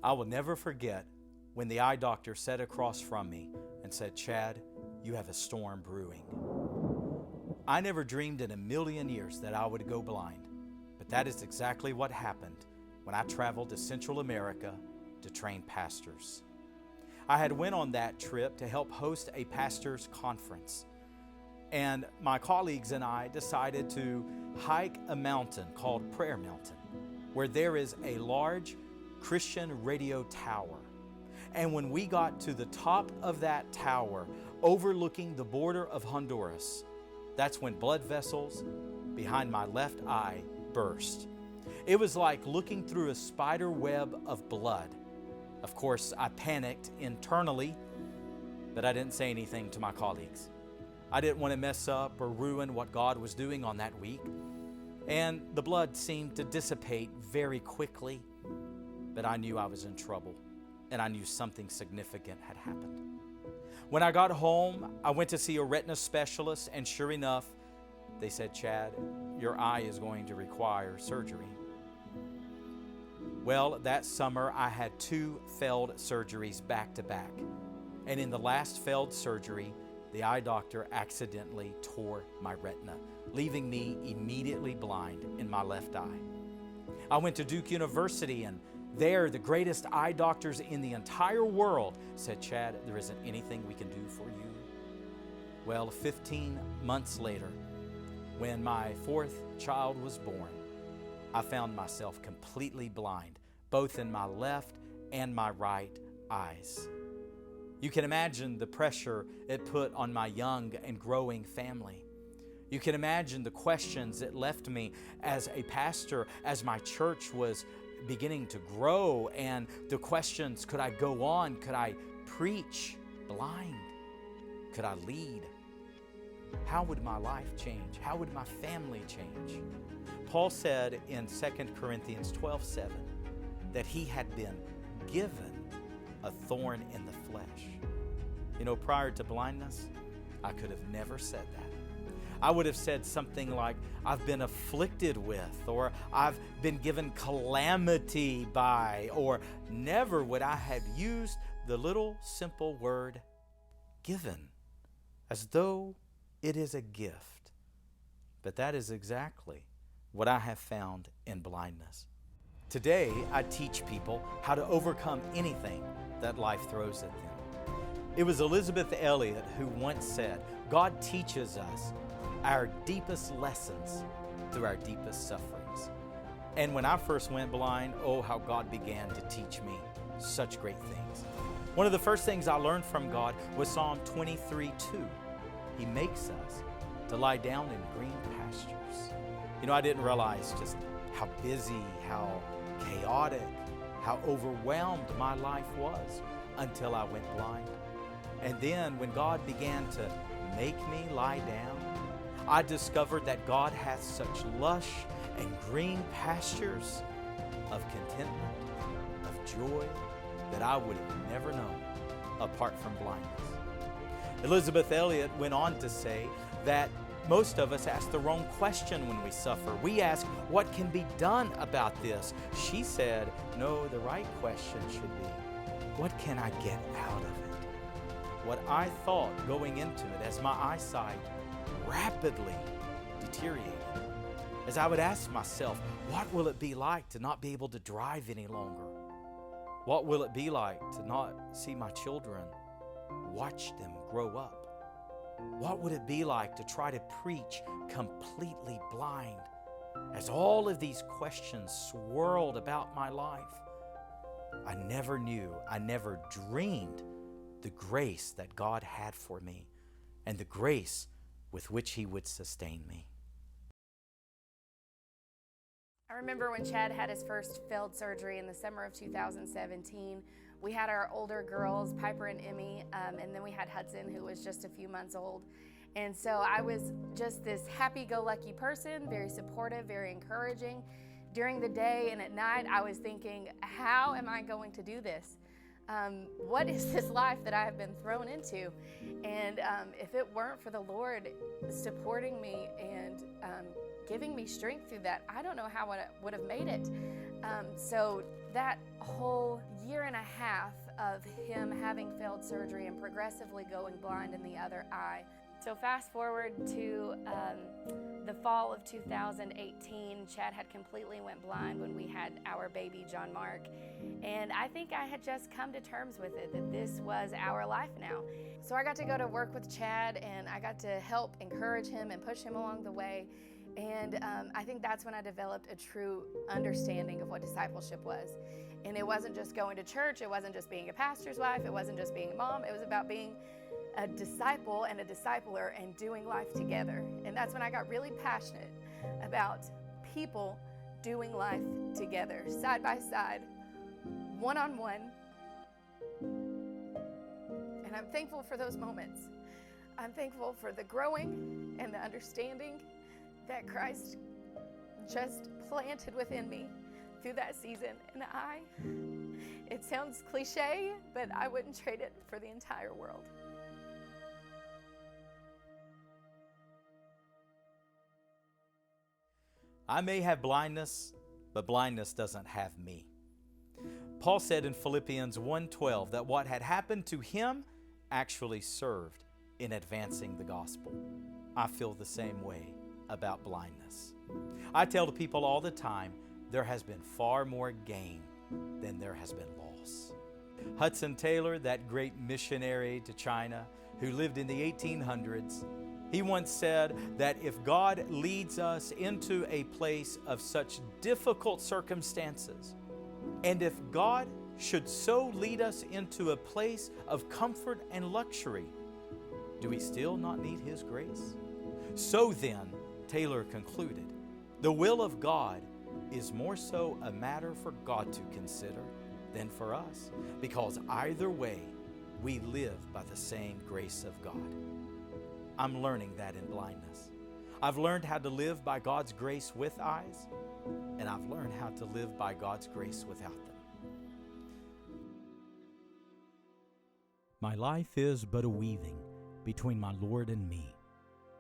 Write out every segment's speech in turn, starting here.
I will never forget when the eye doctor sat across from me and said, "Chad, you have a storm brewing." I never dreamed in a million years that I would go blind, but that is exactly what happened when I traveled to Central America to train pastors. I had went on that trip to help host a pastors' conference, and my colleagues and I decided to hike a mountain called Prayer Mountain, where there is a large Christian radio tower. And when we got to the top of that tower, overlooking the border of Honduras, that's when blood vessels behind my left eye burst. It was like looking through a spider web of blood. Of course, I panicked internally, but I didn't say anything to my colleagues. I didn't want to mess up or ruin what God was doing on that week. And the blood seemed to dissipate very quickly, but I knew I was in trouble, and I knew something significant had happened. When I got home, I went to see a retina specialist, and sure enough, they said, "Chad, your eye is going to require surgery." Well, that summer I had 2 failed surgeries back to back. And in the last failed surgery, the eye doctor accidentally tore my retina, leaving me immediately blind in my left eye. I went to Duke University, and there the greatest eye doctors in the entire world said, "Chad, there isn't anything we can do for you." Well, 15 months later, when my 4th child was born, I found myself completely blind, both in my left and my right eyes. You can imagine the pressure it put on my young and growing family. You can imagine the questions it left me as a pastor, as my church was beginning to grow, and the questions, could I go on? Could I preach blind? Could I lead? How would my life change? How would my family change? Paul said in 2 Corinthians 12:7 that he had been given a thorn in the flesh. You know, prior to blindness, I could have never said that. I would have said something like, "I've been afflicted with," or "I've been given calamity by," or never would I have used the little simple word given, as though it is a gift. But that is exactly what I have found in blindness. Today, I teach people how to overcome anything that life throws at them. It was Elizabeth Elliot who once said, "God teaches us our deepest lessons through our deepest sufferings." And when I first went blind, oh, how God began to teach me such great things. One of the first things I learned from God was Psalm 23:2. He makes us to lie down in green pastures. You know, I didn't realize just how busy, how chaotic, how overwhelmed my life was until I went blind. And then when God began to make me lie down, I discovered that God hath such lush and green pastures of contentment, of joy, that I would have never known apart from blindness. Elizabeth Elliot went on to say that most of us ask the wrong question when we suffer. We ask, what can be done about this? She said, no, the right question should be, what can I get out of it? What I thought going into it as my eyesight rapidly deteriorated, as I would ask myself, what will it be like to not be able to drive any longer? What will it be like to not see my children, watch them grow up? What would it be like to try to preach completely blind? As all of these questions swirled about my life, I never knew, I never dreamed the grace that God had for me and the grace with which He would sustain me. I remember when Chad had his first failed surgery in the summer of 2017. We had our older girls, Piper and Emmy, and then we had Hudson, who was just a few months old. And so I was just this happy-go-lucky person, very supportive, very encouraging. During the day and at night, I was thinking, how am I going to do this? What is this life that I have been thrown into? And if it weren't for the Lord supporting me and giving me strength through that, I don't know how I would have made it. So that whole year and a half of him having failed surgery and progressively going blind in the other eye. So fast forward to the fall of 2018, Chad had completely went blind when we had our baby, John Mark. And I think I had just come to terms with it, that this was our life now. So I got to go to work with Chad, and I got to help encourage him and push him along the way. And I think that's when I developed a true understanding of what discipleship was. And it wasn't just going to church, it wasn't just being a pastor's wife, it wasn't just being a mom, it was about being a disciple and a discipler and doing life together. And that's when I got really passionate about people doing life together, side by side, one-on-one. And I'm thankful for those moments. I'm thankful for the growing and the understanding that Christ just planted within me through that season. And it sounds cliche, but I wouldn't trade it for the entire world. I may have blindness, but blindness doesn't have me. Paul said in Philippians 1:12 that what had happened to him actually served in advancing the gospel. I feel the same way about blindness. I tell the people all the time, there has been far more gain than there has been loss. Hudson Taylor, that great missionary to China who lived in the 1800s, he once said that if God leads us into a place of such difficult circumstances, and if God should so lead us into a place of comfort and luxury, do we still not need His grace? So then, Taylor concluded, the will of God is more so a matter for God to consider than for us, because either way, we live by the same grace of God. I'm learning that in blindness. I've learned how to live by God's grace with eyes, and I've learned how to live by God's grace without them. My life is but a weaving between my Lord and me.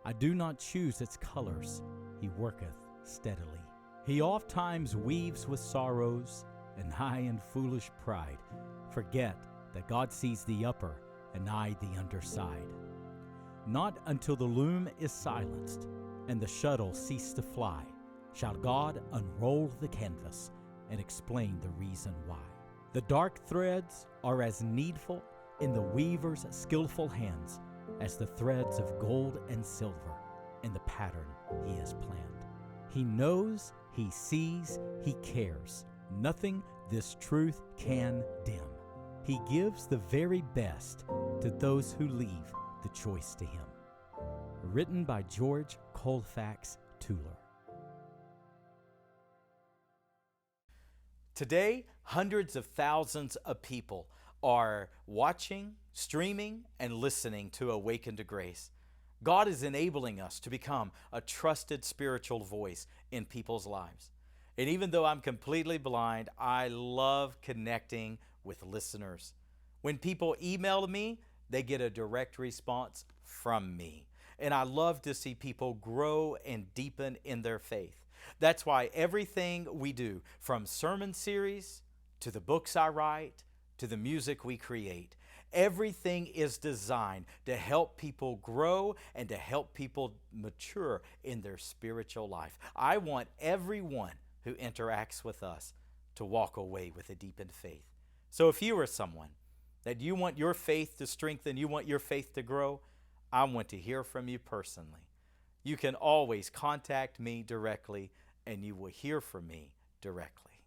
I do not choose its colors. He worketh steadily. He oft times weaves with sorrows, and I in foolish pride forget that God sees the upper and I the underside. Not until the loom is silenced and the shuttle cease to fly shall God unroll the canvas and explain the reason why. The dark threads are as needful in the weaver's skillful hands as the threads of gold and silver in the pattern he has planned. He knows, he sees, he cares. Nothing this truth can dim. He gives the very best to those who leave the choice to him. Written by George Colfax Tuller. Today, hundreds of thousands of people are watching, streaming, and listening to Awaken to Grace. God is enabling us to become a trusted spiritual voice in people's lives. And even though I'm completely blind, I love connecting with listeners. When people email me, they get a direct response from me. And I love to see people grow and deepen in their faith. That's why everything we do, from sermon series to the books I write to the music we create, everything is designed to help people grow and to help people mature in their spiritual life. I want everyone who interacts with us to walk away with a deepened faith. So if you are someone that you want your faith to strengthen, you want your faith to grow, I want to hear from you personally. You can always contact me directly, and you will hear from me directly.